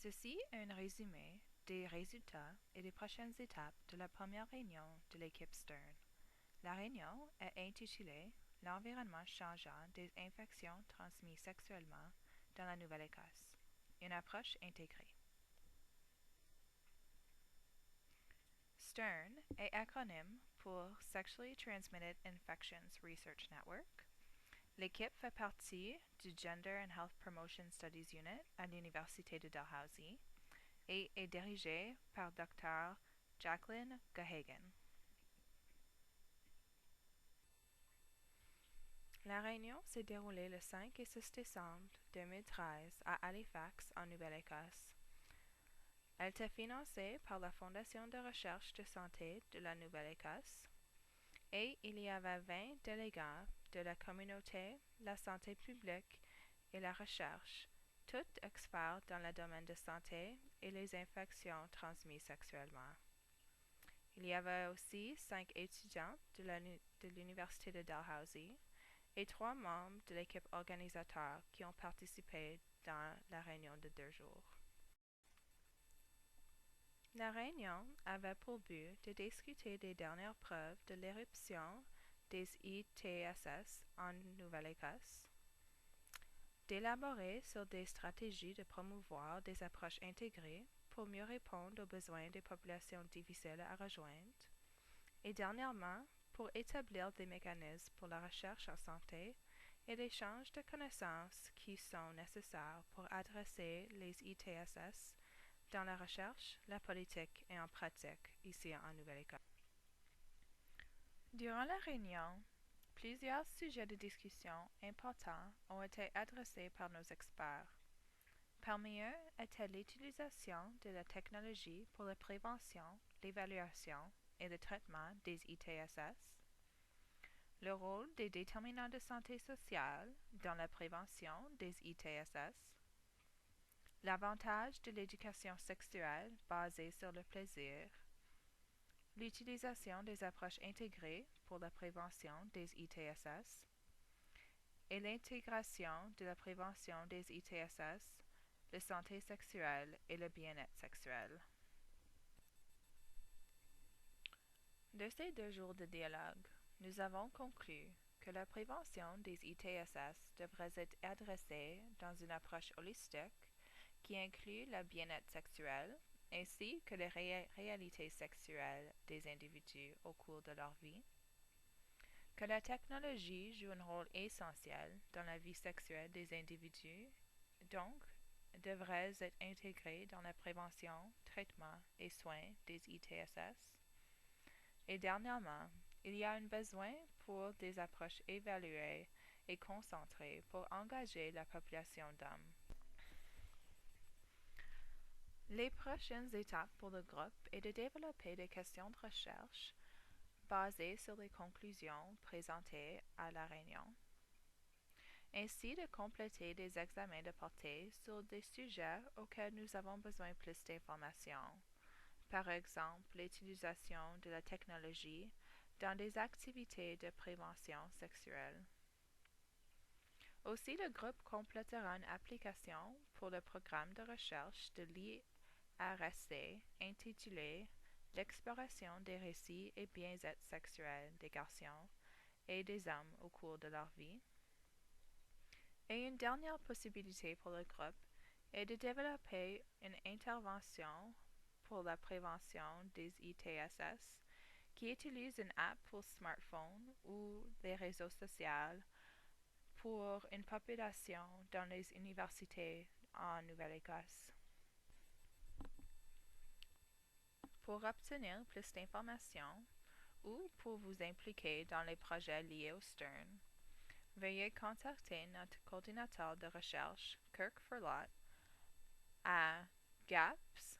Ceci est un résumé des résultats et des prochaines étapes de la première réunion de l'équipe Stern. La réunion est intitulée L'environnement changeant des infections transmises sexuellement dans la Nouvelle-Écosse. Une approche intégrée. STERN est acronyme pour Sexually Transmitted Infections Research Network. L'équipe fait partie du Gender and Health Promotion Studies Unit à l'Université de Dalhousie et est dirigée par Dr. Jacqueline Gahagan. La réunion s'est déroulée le 5 et 6 décembre 2013 à Halifax, en Nouvelle-Écosse. Elle était financée par la Fondation de recherche de santé de la Nouvelle-Écosse et il y avait 20 délégats de la communauté, la santé publique et la recherche, tous experts dans le domaine de santé et les infections transmises sexuellement. Il y avait aussi 5 étudiants de l'Université de Dalhousie et 3 membres de l'équipe organisateur qui ont participé dans la réunion de 2 jours. La réunion avait pour but de discuter des dernières preuves de l'éruption des ITSS en Nouvelle-Écosse, d'élaborer sur des stratégies de promouvoir des approches intégrées pour mieux répondre aux besoins des populations difficiles à rejoindre, et dernièrement, pour établir des mécanismes pour la recherche en santé et l'échange de connaissances qui sont nécessaires pour adresser les ITSS dans la recherche, la politique et en pratique ici en Nouvelle-Écosse. Durant la réunion, plusieurs sujets de discussion importants ont été adressés par nos experts. Parmi eux était l'utilisation de la technologie pour la prévention, l'évaluation et le traitement des ITSS, le rôle des déterminants de santé sociale dans la prévention des ITSS, l'avantage de l'éducation sexuelle basée sur le plaisir, l'utilisation des approches intégrées pour la prévention des ITSS et l'intégration de la prévention des ITSS, la santé sexuelle et le bien-être sexuel. De ces 2 jours de dialogue, nous avons conclu que la prévention des ITSS devrait être adressée dans une approche holistique qui inclut le bien-être sexuel ainsi que les réalités sexuelles des individus au cours de leur vie, que la technologie joue un rôle essentiel dans la vie sexuelle des individus, donc devrait être intégrée dans la prévention, traitement et soins des ITSS. Et dernièrement, il y a un besoin pour des approches évaluées et concentrées pour engager la population d'hommes. Les prochaines étapes pour le groupe est de développer des questions de recherche basées sur les conclusions présentées à la réunion, ainsi de compléter des examens de portée sur des sujets auxquels nous avons besoin de plus d'informations, par exemple l'utilisation de la technologie dans des activités de prévention sexuelle. Aussi, le groupe complétera une application pour le programme de recherche de l'IRSC intitulé L'exploration des récits et bien-être sexuels des garçons et des hommes au cours de leur vie. Et une dernière possibilité pour le groupe est de développer une intervention pour la prévention des ITSS qui utilise une app pour smartphone ou les réseaux sociaux pour une population dans les universités en Nouvelle-Écosse. Pour obtenir plus d'informations ou pour vous impliquer dans les projets liés au STERN, veuillez contacter notre coordinateur de recherche, Kirk Furlot, à gaps@dow.ca.